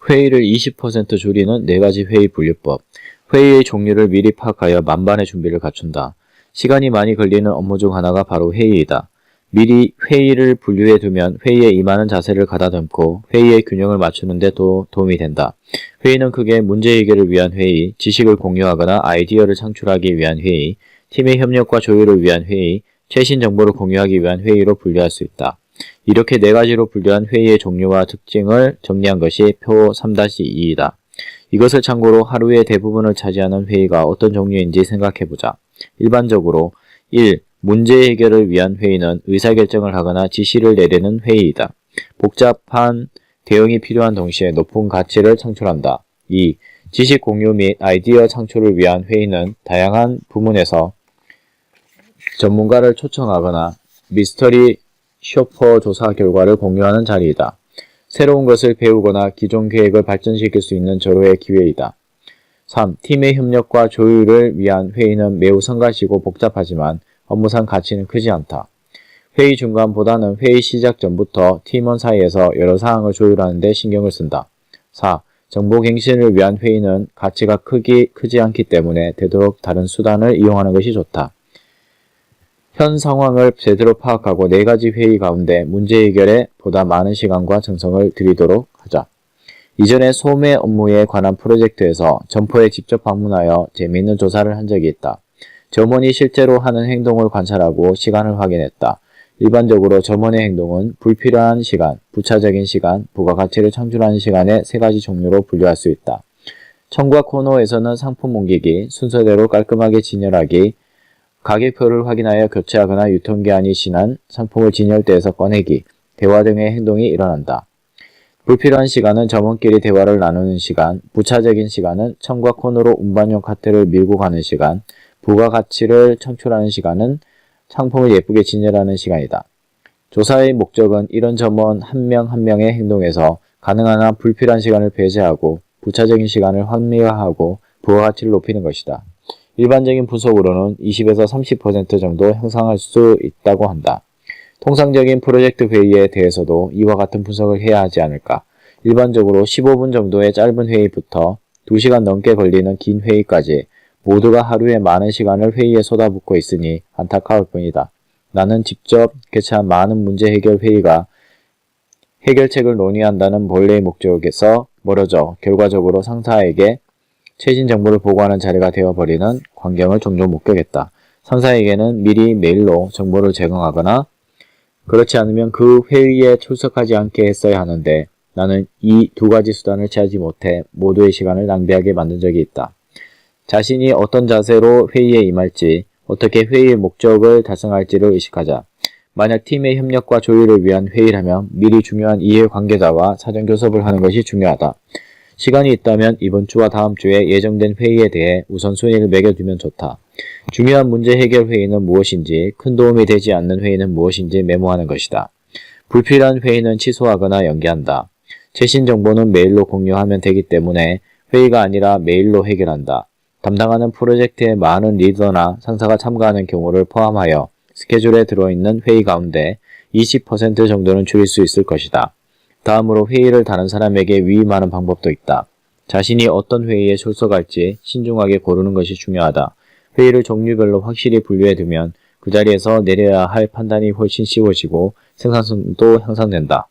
회의를 20% 줄이는 4가지 회의 분류법. 회의의 종류를 미리 파악하여 만반의 준비를 갖춘다. 시간이 많이 걸리는 업무 중 하나가 바로 회의이다. 미리 회의를 분류해두면 회의에 임하는 자세를 가다듬고 회의의 균형을 맞추는 데 도움이 된다. 회의는 크게 문제 해결을 위한 회의, 지식을 공유하거나 아이디어를 창출하기 위한 회의, 팀의 협력과 조율을 위한 회의, 최신 정보를 공유하기 위한 회의로 분류할 수 있다. 이렇게 4가지로 분류한 회의의 종류와 특징을 정리한 것이 표 3-2이다. 이것을 참고로 하루의 대부분을 차지하는 회의가 어떤 종류인지 생각해보자. 일반적으로 1. 문제 해결을 위한 회의는 의사결정을 하거나 지시를 내리는 회의이다. 복잡한 대응이 필요한 동시에 높은 가치를 창출한다. 2. 지식 공유 및 아이디어 창출을 위한 회의는 다양한 부문에서 전문가를 초청하거나 미스터리 쇼퍼 조사 결과를 공유하는 자리이다. 새로운 것을 배우거나 기존 계획을 발전시킬 수 있는 절호의 기회이다. 3. 팀의 협력과 조율을 위한 회의는 매우 성가시고 복잡하지만 업무상 가치는 크지 않다. 회의 중간보다는 회의 시작 전부터 팀원 사이에서 여러 사항을 조율하는 데 신경을 쓴다. 4. 정보 갱신을 위한 회의는 가치가 크지 않기 때문에 되도록 다른 수단을 이용하는 것이 좋다. 현 상황을 제대로 파악하고 4가지 회의 가운데 문제 해결에 보다 많은 시간과 정성을 들이도록 하자. 이전에 소매 업무에 관한 프로젝트에서 점포에 직접 방문하여 재미있는 조사를 한 적이 있다. 점원이 실제로 하는 행동을 관찰하고 시간을 확인했다. 일반적으로 점원의 행동은 불필요한 시간, 부차적인 시간, 부가가치를 창출하는 시간의 3가지 종류로 분류할 수 있다. 청구와 코너에서는 상품 옮기기, 순서대로 깔끔하게 진열하기, 가격표를 확인하여 교체하거나 유통기한이 지난 상품을 진열대에서 꺼내기, 대화 등의 행동이 일어난다. 불필요한 시간은 점원끼리 대화를 나누는 시간, 부차적인 시간은 청과 코너로 운반용 카트를 밀고 가는 시간, 부가가치를 창출하는 시간은 상품을 예쁘게 진열하는 시간이다. 조사의 목적은 이런 점원 한 명 한 명의 행동에서 가능한 한 불필요한 시간을 배제하고 부차적인 시간을 합리화하고 부가가치를 높이는 것이다. 일반적인 분석으로는 20에서 30% 정도 향상할 수 있다고 한다. 통상적인 프로젝트 회의에 대해서도 이와 같은 분석을 해야 하지 않을까. 일반적으로 15분 정도의 짧은 회의부터 2시간 넘게 걸리는 긴 회의까지 모두가 하루에 많은 시간을 회의에 쏟아붓고 있으니 안타까울 뿐이다. 나는 직접 개최한 많은 문제 해결 회의가 해결책을 논의한다는 본래의 목적에서 멀어져 결과적으로 상사에게 최신 정보를 보고하는 자리가 되어버리는 광경을 종종 목격했다. 상사에게는 미리 메일로 정보를 제공하거나 그렇지 않으면 그 회의에 출석하지 않게 했어야 하는데 나는 이 2가지 수단을 취하지 못해 모두의 시간을 낭비하게 만든 적이 있다. 자신이 어떤 자세로 회의에 임할지, 어떻게 회의의 목적을 달성할지를 의식하자. 만약 팀의 협력과 조율을 위한 회의라면 미리 중요한 이해관계자와 사전 교섭을 하는 것이 중요하다. 시간이 있다면 이번 주와 다음 주에 예정된 회의에 대해 우선순위를 매겨두면 좋다. 중요한 문제 해결 회의는 무엇인지, 큰 도움이 되지 않는 회의는 무엇인지 메모하는 것이다. 불필요한 회의는 취소하거나 연기한다. 최신 정보는 메일로 공유하면 되기 때문에 회의가 아니라 메일로 해결한다. 담당하는 프로젝트의 많은 리더나 상사가 참가하는 경우를 포함하여 스케줄에 들어있는 회의 가운데 20% 정도는 줄일 수 있을 것이다. 다음으로 회의를 다른 사람에게 위임하는 방법도 있다. 자신이 어떤 회의에 출석할지 신중하게 고르는 것이 중요하다. 회의를 종류별로 확실히 분류해두면 그 자리에서 내려야 할 판단이 훨씬 쉬워지고 생산성도 향상된다.